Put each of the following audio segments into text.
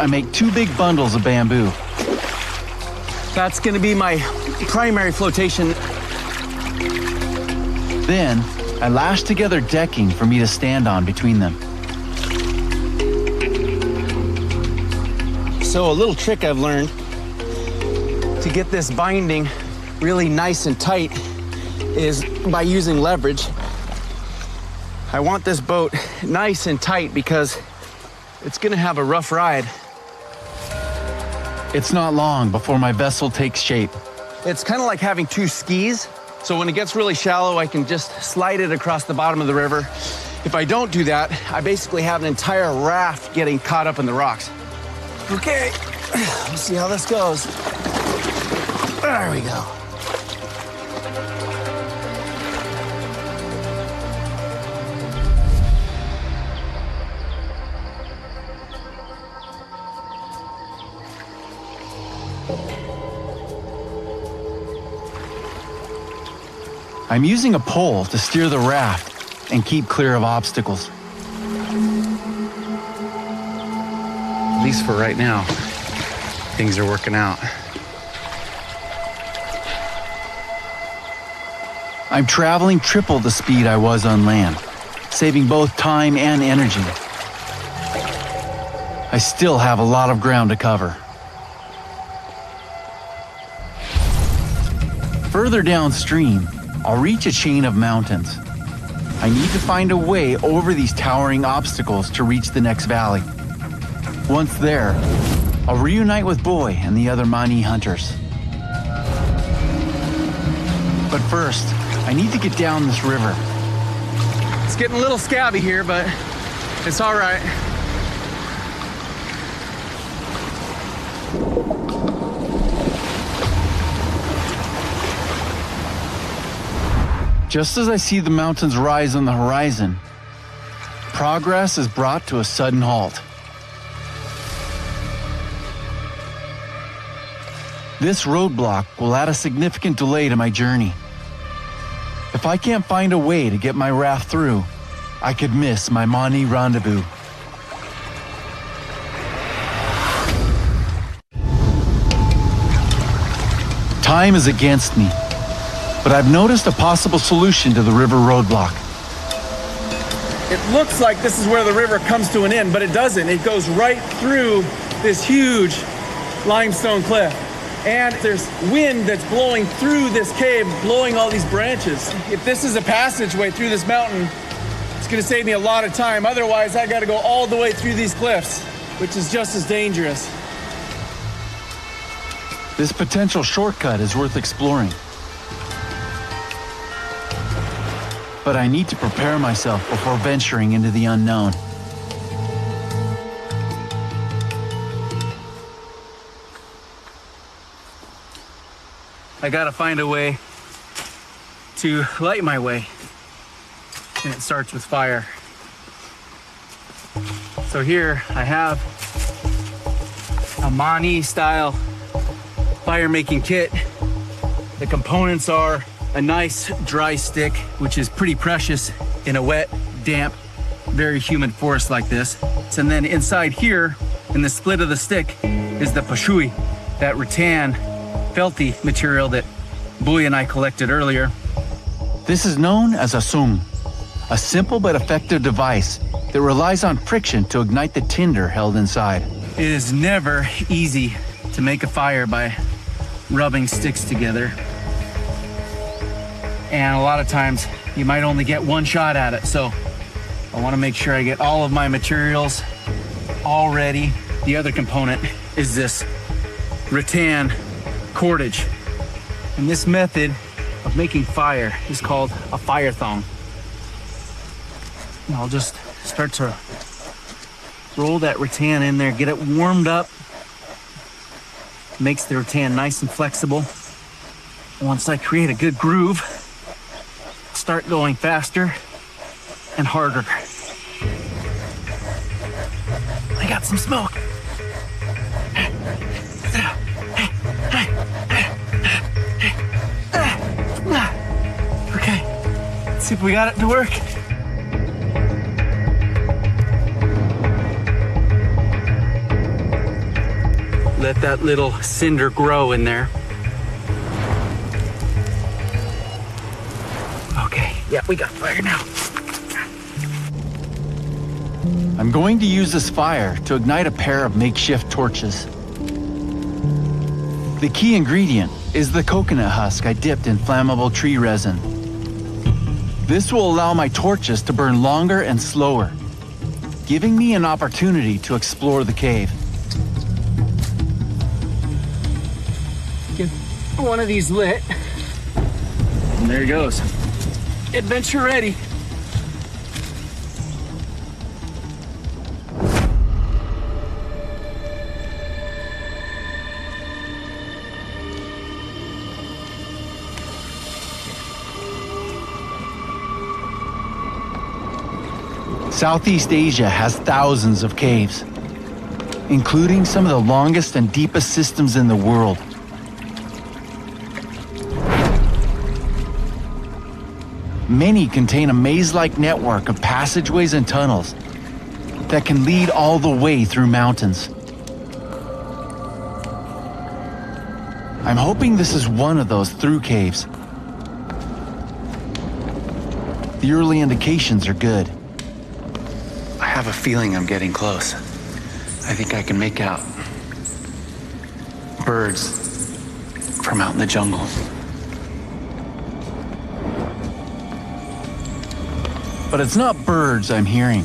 I make 2 big bundles of bamboo. That's gonna be my primary flotation. Then, I lash together decking for me to stand on between them. So a little trick I've learned to get this binding really nice and tight is by using leverage. I want this boat nice and tight because it's gonna have a rough ride. It's not long before my vessel takes shape. It's kind of like having 2 skis. So when it gets really shallow, I can just slide it across the bottom of the river. If I don't do that, I basically have an entire raft getting caught up in the rocks. Okay, let's see how this goes. There we go. I'm using a pole to steer the raft and keep clear of obstacles. At least for right now, things are working out. I'm traveling triple the speed I was on land, saving both time and energy. I still have a lot of ground to cover. Further downstream, I'll reach a chain of mountains. I need to find a way over these towering obstacles to reach the next valley. Once there, I'll reunite with Boy and the other Mani hunters. But first, I need to get down this river. It's getting a little scabby here, but it's all right. Just as I see the mountains rise on the horizon, progress is brought to a sudden halt. This roadblock will add a significant delay to my journey. If I can't find a way to get my raft through, I could miss my Mani rendezvous. Time is against me, but I've noticed a possible solution to the river roadblock. It looks like this is where the river comes to an end, but it doesn't. It goes right through this huge limestone cliff. And there's wind that's blowing through this cave, blowing all these branches. If this is a passageway through this mountain, it's gonna save me a lot of time. Otherwise, I gotta go all the way through these cliffs, which is just as dangerous. This potential shortcut is worth exploring. But I need to prepare myself before venturing into the unknown. I gotta find a way to light my way, and it starts with fire. So here I have a Mani style fire making kit. The components are a nice dry stick, which is pretty precious in a wet, damp, very humid forest like this. And then inside here, in the split of the stick, is the pashui, that rattan, felty material that Boy and I collected earlier. This is known as a sung, a simple but effective device that relies on friction to ignite the tinder held inside. It is never easy to make a fire by rubbing sticks together. And a lot of times you might only get one shot at it. So I want to make sure I get all of my materials all ready. The other component is this rattan cordage. And this method of making fire is called a fire thong. And I'll just start to roll that rattan in there, get it warmed up. Makes the rattan nice and flexible. Once I create a good groove, start going faster and harder. I got some smoke. Okay, let's see if we got it to work. let that little cinder grow in there. Okay, yeah, we got fire now. I'm going to use this fire to ignite a pair of makeshift torches. The key ingredient is the coconut husk I dipped in flammable tree resin. This will allow my torches to burn longer and slower, giving me an opportunity to explore the cave. Get one of these lit. And there it goes. Adventure ready. Southeast Asia has thousands of caves, including some of the longest and deepest systems in the world. Many contain a maze-like network of passageways and tunnels that can lead all the way through mountains. I'm hoping this is one of those through caves. The early indications are good. I have a feeling I'm getting close. I think I can make out birds from out in the jungle. But it's not birds I'm hearing.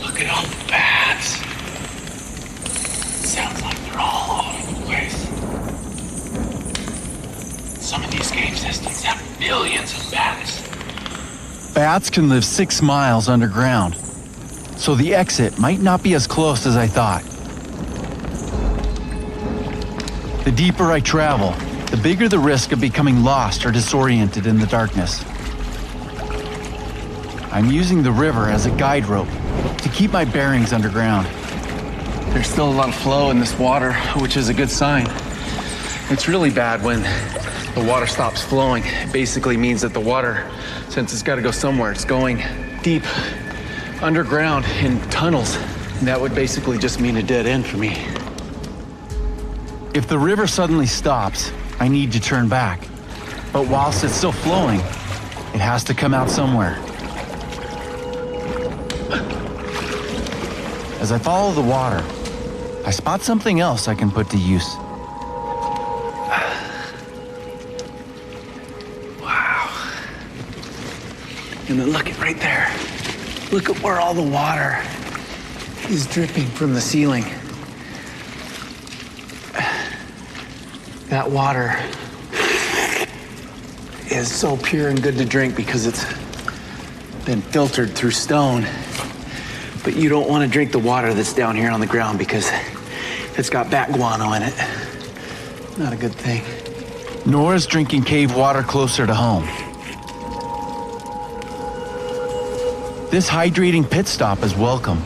Look at all the bats. Sounds like they're all over the place. Some of these cave systems have millions of bats. Bats can live 6 miles underground, so the exit might not be as close as I thought. The deeper I travel, the bigger the risk of becoming lost or disoriented in the darkness. I'm using the river as a guide rope to keep my bearings underground. There's still a lot of flow in this water, which is a good sign. It's really bad when the water stops flowing. It basically means that the water, since it's got to go somewhere, it's going deep underground in tunnels. And that would basically just mean a dead end for me. If the river suddenly stops, I need to turn back. But whilst it's still flowing, it has to come out somewhere. As I follow the water, I spot something else I can put to use. Wow. And then look at right there. Look at where all the water is dripping from the ceiling. That water is so pure and good to drink because it's been filtered through stone. But you don't want to drink the water that's down here on the ground because it's got bat guano in it. Not a good thing. Nor is drinking cave water closer to home. This hydrating pit stop is welcome,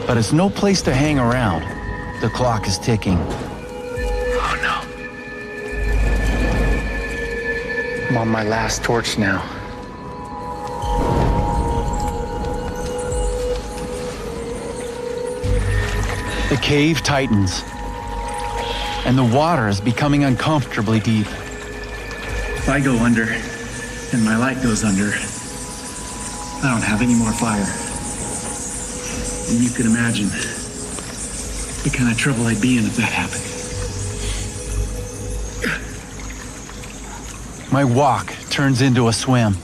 but it's no place to hang around. The clock is ticking. Oh no. I'm on my last torch now. The cave tightens, and the water is becoming uncomfortably deep. If I go under, and my light goes under, I don't have any more fire. And you can imagine the kind of trouble I'd be in if that happened. My walk turns into a swim.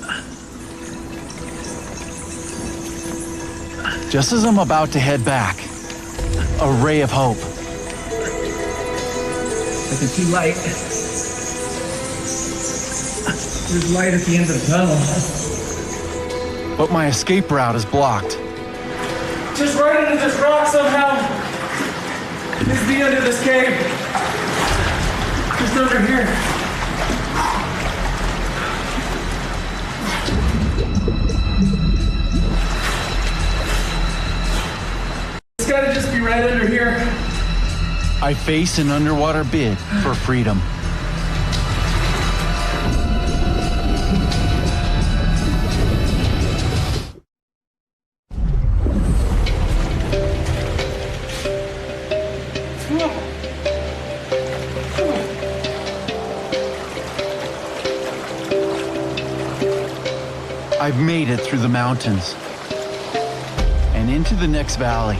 Just as I'm about to head back, a ray of hope. I can see light. There's light at the end of the tunnel. But my escape route is blocked. Just right into this rock somehow is the end of this cave. Just under here. It's gotta just be right under here. I face an underwater bid for freedom. I've made it through the mountains and into the next valley.